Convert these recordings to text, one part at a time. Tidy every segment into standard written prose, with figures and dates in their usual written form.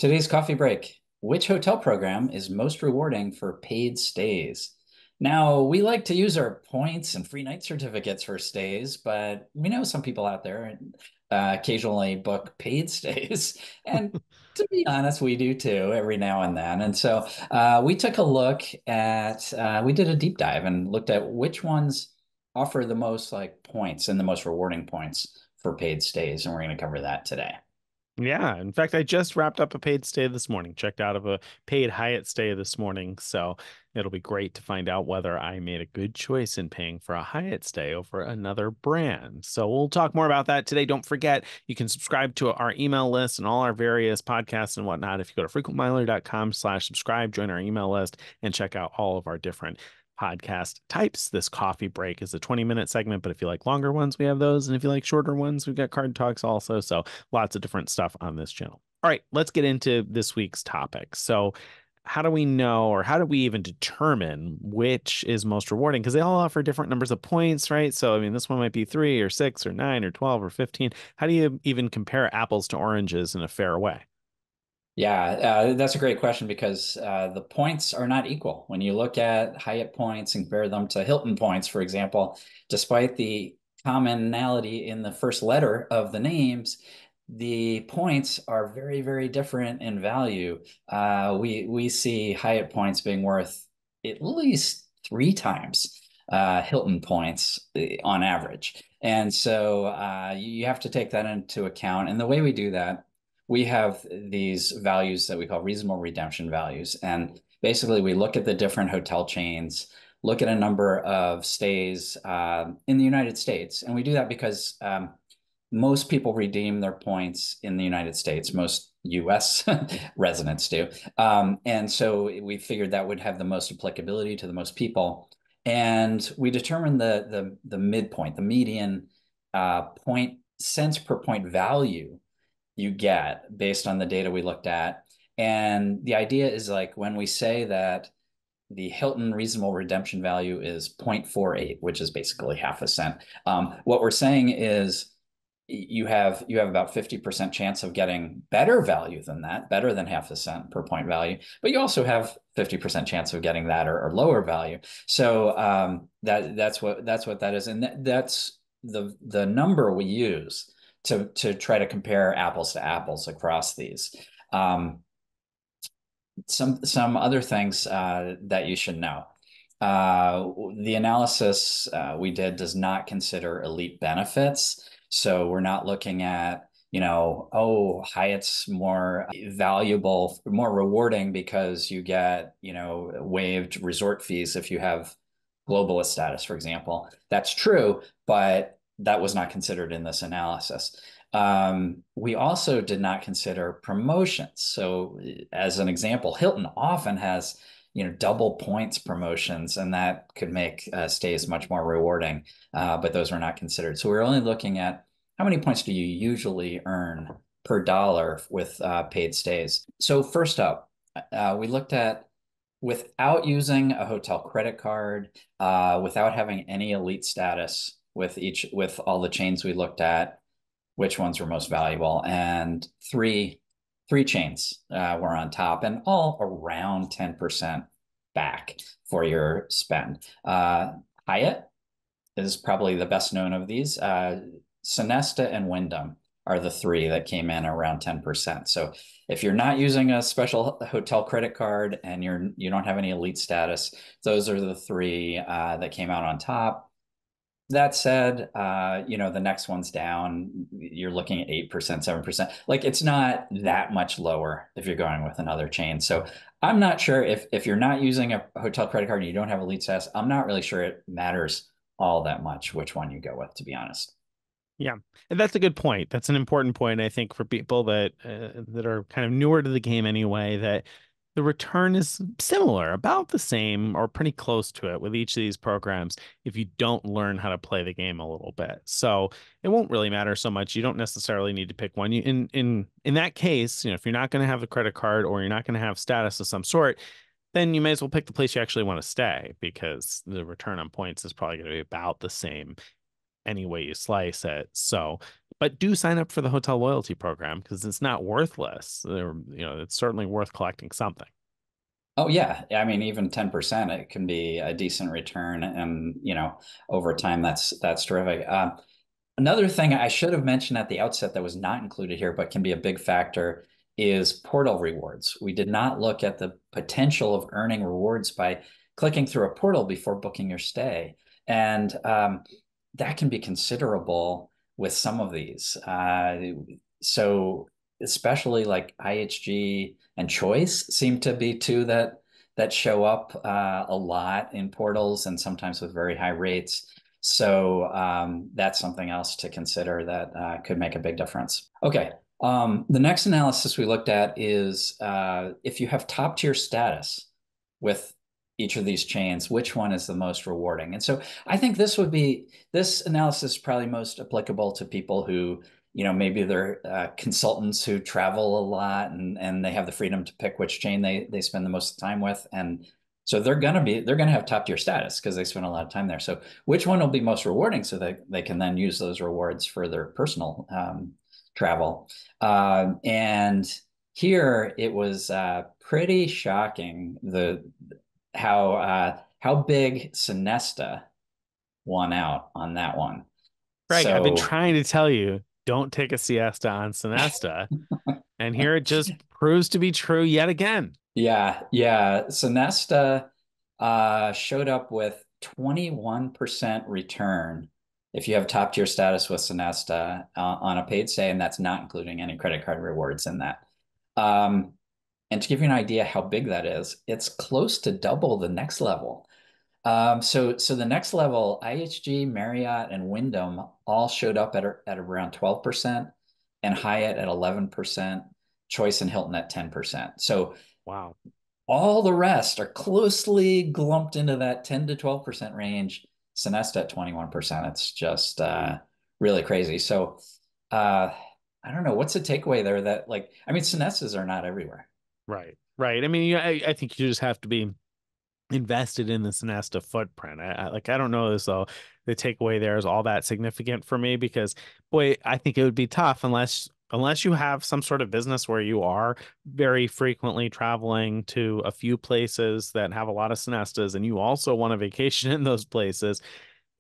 Today's coffee break. Which hotel program is most rewarding for paid stays? Now, we like to use our points and free night certificates for stays, but we know some people out there occasionally book paid stays. And to be honest, we do too every now and then. And so we took a look at, we did a deep dive and looked at which ones offer the most like points and the most rewarding points for paid stays. And we're going to cover that today. Yeah, in fact, I just wrapped up a paid stay this morning, checked out of a paid Hyatt stay this morning. So it'll be great to find out whether I made a good choice in paying for a Hyatt stay over another brand. So we'll talk more about that today. Don't forget, you can subscribe to our email list and all our various podcasts and whatnot. If you go to frequentmiler.com/subscribe, join our email list and check out all of our different podcast types. This coffee break is a 20-minute segment, but if you like longer ones, we have those. And if you like shorter ones, we've got card talks also. So lots of different stuff on this channel. All right, let's get into this week's topic. So how do we know, or how do we even determine which is most rewarding? Because they all offer different numbers of points, right? So, I mean, this one might be 3 or 6 or 9 or 12 or 15. How do you even compare apples to oranges in a fair way? Yeah, that's a great question because the points are not equal. When you look at Hyatt points and compare them to Hilton points, for example, despite the commonality in the first letter of the names, the points are very, very different in value. We see Hyatt points being worth at least three times Hilton points on average. And so you have to take that into account. And the way we do that, we have these values that we call reasonable redemption values. And basically, we look at the different hotel chains, look at a number of stays in the United States. And we do that because most people redeem their points in the United States. Most US residents do. And so we figured that would have the most applicability to the most people. And we determined the midpoint, the median point cents per point value you get based on the data we looked at. And the idea is like when we say that the Hilton reasonable redemption value is 0.48, which is basically half a cent. What we're saying is you have about 50% chance of getting better value than that, better than half a cent per point value, but you also have 50% chance of getting that or lower value. So that's what that is, and that's the number we use to try to compare apples to apples across these. Um, some other things that you should know. The analysis we did does not consider elite benefits. So we're not looking at, oh, Hyatt's more valuable, more rewarding because you get, waived resort fees if you have globalist status, for example. That's true, but that was not considered in this analysis. We also did not consider promotions. So as an example, Hilton often has, double points promotions, and that could make stays much more rewarding, but those were not considered. So we're only looking at how many points do you usually earn per dollar with paid stays. So first up, we looked at without using a hotel credit card, without having any elite status with all the chains we looked at, which ones were most valuable. And three chains were on top and all around 10% back for your spend. Hyatt is probably the best known of these. Sonesta and Wyndham are the three that came in around 10%. So if you're not using a special hotel credit card and you don't have any elite status, those are the three that came out on top. That said, the next one's down. You're looking at 8%, 7%. Like it's not that much lower if you're going with another chain. So I'm not sure if you're not using a hotel credit card and you don't have elite status, I'm not really sure it matters all that much which one you go with, to be honest. Yeah, and that's a good point. That's an important point, I think, for people that are kind of newer to the game anyway, that the return is similar, about the same, or pretty close to it with each of these programs if you don't learn how to play the game a little bit. So it won't really matter so much. You don't necessarily need to pick one. In that case, if you're not going to have a credit card or you're not going to have status of some sort, then you may as well pick the place you actually want to stay because the return on points is probably going to be about the same any way you slice it. So, But do sign up for the hotel loyalty program because it's not worthless. It's certainly worth collecting something. Oh yeah. I mean, even 10%, it can be a decent return. And, over time, that's terrific. Another thing I should have mentioned at the outset that was not included here, but can be a big factor is portal rewards. We did not look at the potential of earning rewards by clicking through a portal before booking your stay. And that can be considerable with some of these. So especially like IHG and Choice seem to be two that show up a lot in portals and sometimes with very high rates. So that's something else to consider that could make a big difference. Okay. The next analysis we looked at is if you have top tier status with each of these chains, which one is the most rewarding? And so I think this analysis is probably most applicable to people who, maybe they're consultants who travel a lot and they have the freedom to pick which chain they spend the most time with. And so they're gonna have top tier status because they spend a lot of time there. So which one will be most rewarding so that they can then use those rewards for their personal travel? And here it was pretty shocking how big Sonesta won out on that one. Greg, I've been So trying to tell you, don't take a siesta on Sonesta. And here it just proves to be true yet again. yeah. Sonesta showed up with 21% return if you have top tier status with Sonesta on a paid stay, and that's not including any credit card rewards in that. Um, and to give you an idea how big that is, it's close to double the next level. So the next level, IHG, Marriott, and Wyndham all showed up at around 12%, and Hyatt at 11%, Choice and Hilton at 10%. So Wow. all the rest are closely glumped into that 10 to 12% range. Sonesta at 21%. It's just really crazy. So I don't know. What's the takeaway there that I mean, Sonestas are not everywhere. Right. Right. I mean, I think you just have to be invested in the Sonesta footprint. I don't know as though the takeaway there is all that significant for me because boy, I think it would be tough unless you have some sort of business where you are very frequently traveling to a few places that have a lot of Sonestas and you also want a vacation in those places.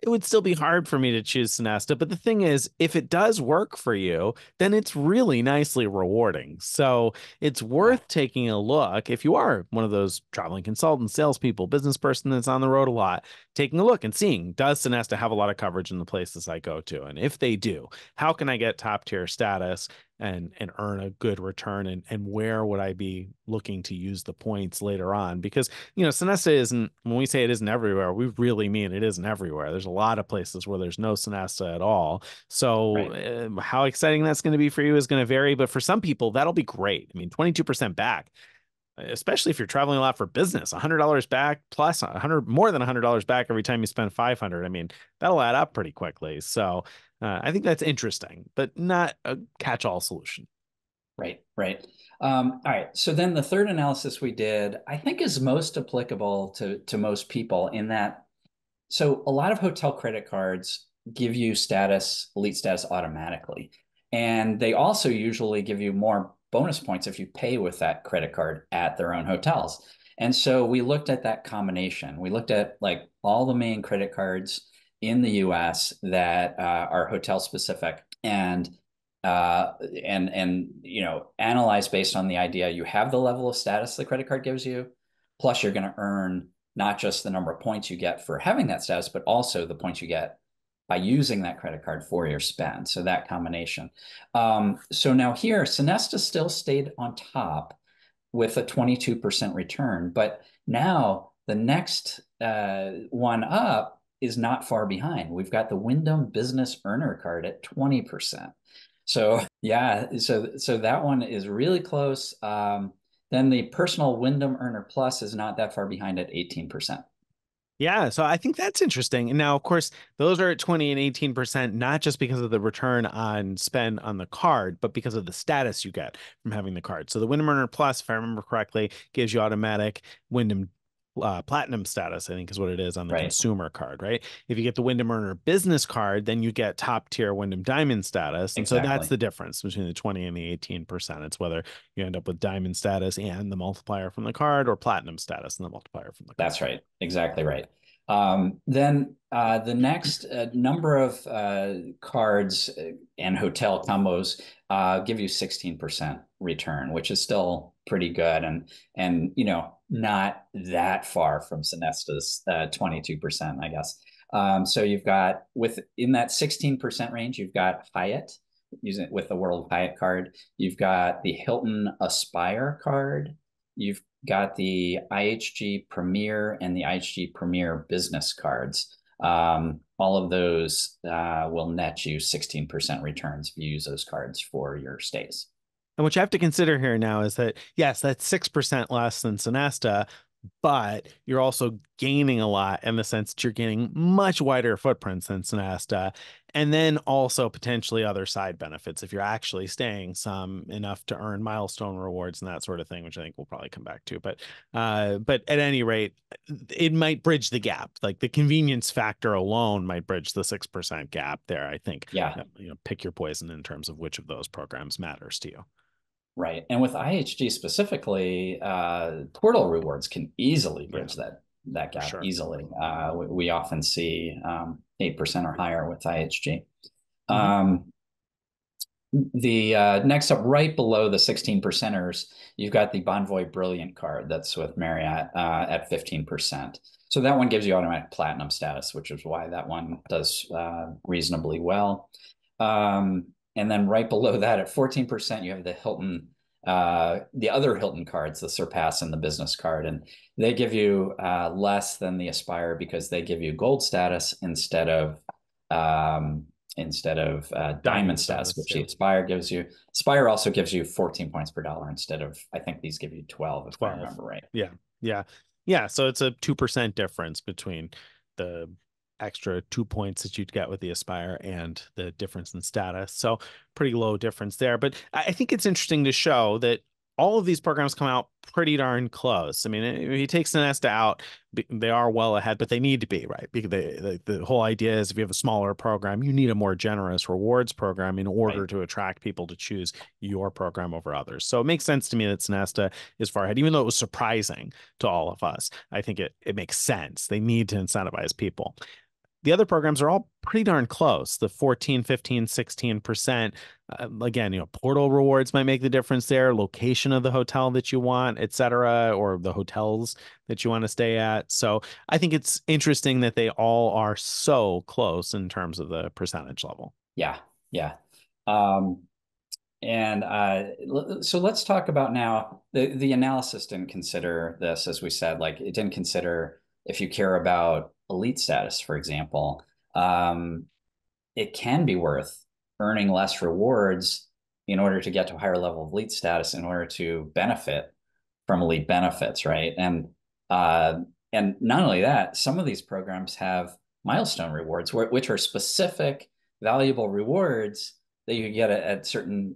It would still be hard for me to choose Sonesta. But the thing is, if it does work for you, then it's really nicely rewarding. So it's Yeah. worth taking a look. If you are one of those traveling consultants, salespeople, business person that's on the road a lot, taking a look and seeing, does Sonesta have a lot of coverage in the places I go to? And if they do, how can I get top tier status and earn a good return? And where would I be looking to use the points later on? Because, Sonesta isn't, when we say it isn't everywhere, we really mean it isn't everywhere. There's a lot of places where there's no Sonesta at all. So Right. how exciting that's going to be for you is going to vary. But for some people, that'll be great. I mean, 22% back, especially if you're traveling a lot for business, $100 back plus 100, more than $100 back every time you spend 500. I mean, that'll add up pretty quickly. So I think that's interesting, but not a catch-all solution. Right. All right. So then the third analysis we did, I think, is most applicable to most people in that. So a lot of hotel credit cards give you elite status automatically. And they also usually give you more bonus points if you pay with that credit card at their own hotels. And so we looked at that combination. We looked at all the main credit cards in the US that are hotel specific and analyze based on the idea you have the level of status the credit card gives you, plus you're going to earn not just the number of points you get for having that status, but also the points you get by using that credit card for your spend. So that combination. So now here, Sonesta still stayed on top with a 22% return, but now the next one up is not far behind. We've got the Wyndham Business Earner card at 20%. So yeah, so that one is really close. Then the personal Wyndham Earner Plus is not that far behind at 18%. Yeah, so I think that's interesting. And now, of course, those are at 20 and 18%, not just because of the return on spend on the card, but because of the status you get from having the card. So the Wyndham Earner Plus, if I remember correctly, gives you automatic Wyndham platinum status, I think is what it is on the Right. consumer card, right? If you get the Wyndham Earner Business card, then you get top tier Wyndham Diamond status. And so that's Exactly. the difference between the 20 and the 18%. It's whether you end up with diamond status and the multiplier from the card, or platinum status and the multiplier from the card. That's right. Exactly right. Then the next number of cards and hotel combos give you 16% return, which is still pretty good, and not that far from Sonesta's 22%, I guess. So you've got within that 16% range, you've got Hyatt using it with the World of Hyatt card. You've got the Hilton Aspire card. You've got the IHG Premier and the IHG Premier Business cards. All of those will net you 16% returns if you use those cards for your stays. And what you have to consider here now is that, yes, that's 6% less than Sonesta, but you're also gaining a lot in the sense that you're getting much wider footprints than Sonesta, and then also potentially other side benefits if you're actually staying some enough to earn milestone rewards and that sort of thing, which I think we'll probably come back to. But at any rate, it might bridge the gap. Like the convenience factor alone might bridge the 6% gap there. I think, Yeah, pick your poison in terms of which of those programs matters to you. right. And with IHG specifically, portal rewards can easily Yeah, bridge that for gap sure. easily. We often see 8% or higher with IHG. Mhm. Um, the next up, right below the 16 percenters, you've got the Bonvoy Brilliant card that's with Marriott at 15%. So that one gives you automatic platinum status, which is why that one does reasonably well. And then right below that at 14%, you have the Hilton, the other Hilton cards, the Surpass and the Business card. And they give you less than the Aspire because they give you gold status um, instead of Diamond diamond status, status, which the yeah. Aspire gives you. Aspire also gives you 14 points per dollar instead of, I think these give you 12, if I 12. remember right. Yeah. Yeah. Yeah. So it's a 2% difference between the extra 2 points that you'd get with the Aspire and the difference in status. So pretty low difference there. But I think it's interesting to show that all of these programs come out pretty darn close. I mean, if you take Sonesta out, they are well ahead, but they need to be, right? Because the whole idea is if you have a smaller program, you need a more generous rewards program in order Right. to attract people to choose your program over others. So it makes sense to me that Sonesta is far ahead, even though it was surprising to all of us. I think it makes sense. They need to incentivize people. The other programs are all pretty darn close. The 14, 15, 16%. Again, portal rewards might make the difference there, location of the hotel that you want, et cetera, or the hotels that you want to stay at. So I think it's interesting that they all are so close in terms of the percentage level. Yeah. Yeah. Um, and so let's talk about now the analysis didn't consider this, as we said, like it didn't consider if you care about elite status, for example. Um, it can be worth earning less rewards in order to get to a higher level of elite status in order to benefit from elite benefits, right? Uh, and not only that, some of these programs have milestone rewards, which are specific, valuable rewards that you get at certain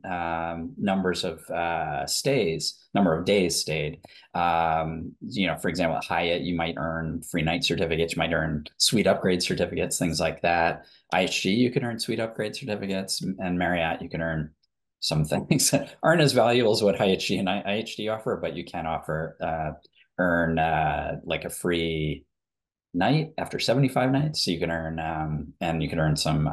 numbers of number of days stayed. For example, at Hyatt, you might earn free night certificates, you might earn suite upgrade certificates, things like that. IHG, you can earn suite upgrade certificates, and Marriott, you can earn some things that aren't as valuable as what IHG and IHG offer, but you can earn like a free night after 75 nights. So you can earn and you can earn some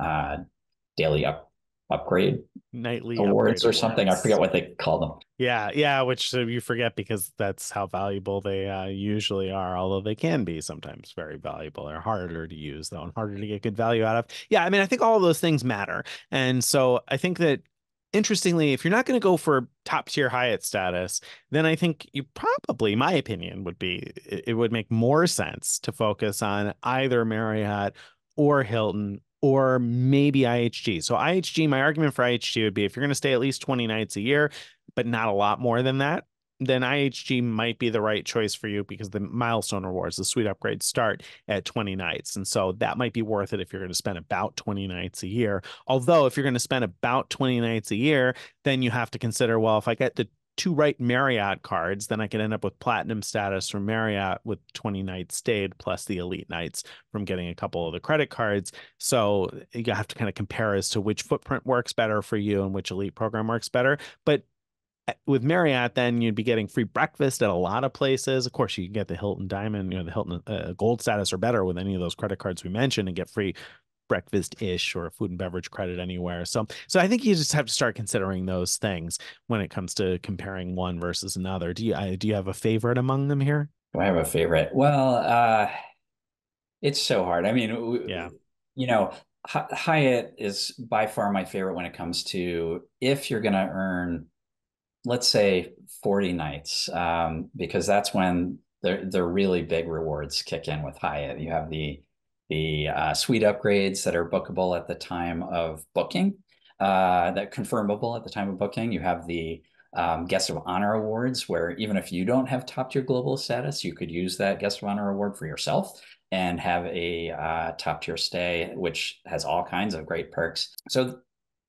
daily upgrade Nightly upgrade awards or something. I awards. forget what they call them. Yeah, yeah, which you forget because that's how valuable they usually are, although they can be sometimes very valuable. They're harder to use, though, and harder to get good value out of. Yeah, I mean, I think all of those things matter. And so I think that, interestingly, if you're not going to go for top tier Hyatt status, then I think you probably, my opinion would be, it would make more sense to focus on either Marriott or Hilton or maybe IHG. So IHG, my argument for IHG would be if you're going to stay at least 20 nights a year, but not a lot more than that, then IHG might be the right choice for you because the milestone rewards, the suite upgrades start at 20 nights. And so that might be worth it if you're going to spend about 20 nights a year. Although if you're going to spend about 20 nights a year, then you have to consider, well, if I get the two right Marriott cards, then I could end up with platinum status from Marriott with 20 nights stayed plus the elite nights from getting a couple of the credit cards. So you have to kind of compare as to which footprint works better for you and which elite program works better. But with Marriott, then you'd be getting free breakfast at a lot of places. Of course, you can get the Hilton Diamond, the Hilton Gold status or better with any of those credit cards we mentioned and get free breakfast-ish or food and beverage credit anywhere. So I think you just have to start considering those things when it comes to comparing one versus another. Do you have a favorite among them here? Do I have a favorite? Well, it's so hard. I mean, Yeah. you know, Hyatt is by far my favorite when it comes to if you're going to earn, let's say 40 nights, because that's when the really big rewards kick in with Hyatt. You have the suite upgrades that are bookable at the time of booking, that confirmable at the time of booking. You have the Guest of Honor awards, where even if you don't have top tier global status, you could use that Guest of Honor award for yourself and have a top tier stay, which has all kinds of great perks. So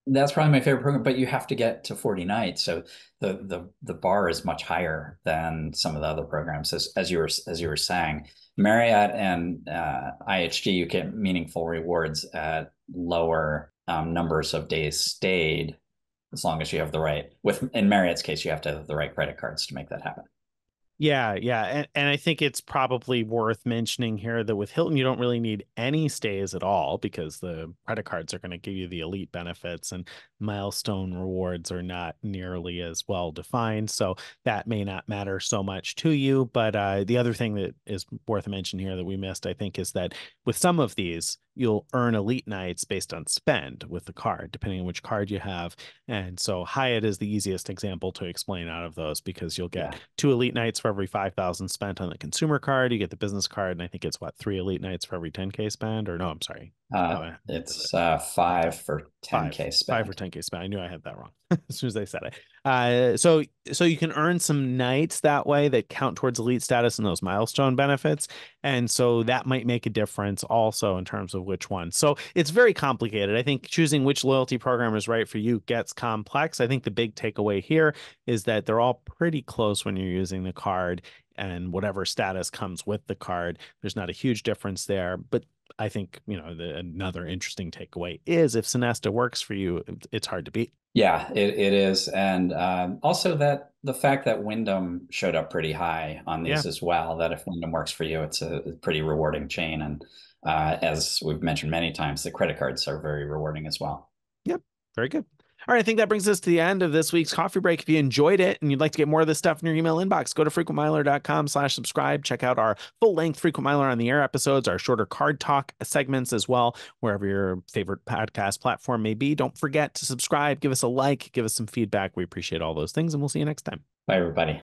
that's probably my favorite program, but you have to get to 40 nights. So the bar is much higher than some of the other programs. As you were saying, Marriott and IHG, you get meaningful rewards at lower numbers of days stayed, as long as you have the right, in Marriott's case, you have to have the right credit cards to make that happen. Yeah, yeah. And I think it's probably worth mentioning here that with Hilton, you don't really need any stays at all because the credit cards are going to give you the elite benefits and milestone rewards are not nearly as well defined. So that may not matter so much to you. But the other thing that is worth mentioning here that we missed, I think, is that with some of these, you'll earn elite nights based on spend with the card, depending on which card you have. And so Hyatt is the easiest example to explain out of those because you'll get Yeah. 2 elite nights for every 5,000 spent on the consumer card. You get the business card, and I think it's what, 3 elite nights for every 10K spend, or no, I'm sorry. It's Not 10. 5 for Five, 10K five or spend. 10K spend. I knew I had that wrong as soon as they said it. So you can earn some nights that way that count towards elite status and those milestone benefits. And so that might make a difference also in terms of which one. So it's very complicated. I think choosing which loyalty program is right for you gets complex. I think the big takeaway here is that they're all pretty close when you're using the card and whatever status comes with the card. There's not a huge difference there, but I think, another interesting takeaway is if Sonesta works for you, it's hard to beat. Yeah, it is. And also that the fact that Wyndham showed up pretty high on Yeah. these as well, that if Wyndham works for you, it's a pretty rewarding chain. And as we've mentioned many times, the credit cards are very rewarding as well. Yep. Very good. All right, I think that brings us to the end of this week's coffee break. If you enjoyed it and you'd like to get more of this stuff in your email inbox, go to frequentmiler.com/subscribe. Check out our full-length Frequent Miler on the Air episodes, our shorter card talk segments as well, wherever your favorite podcast platform may be. Don't forget to subscribe, give us a like, give us some feedback. We appreciate all those things, and we'll see you next time. Bye, everybody.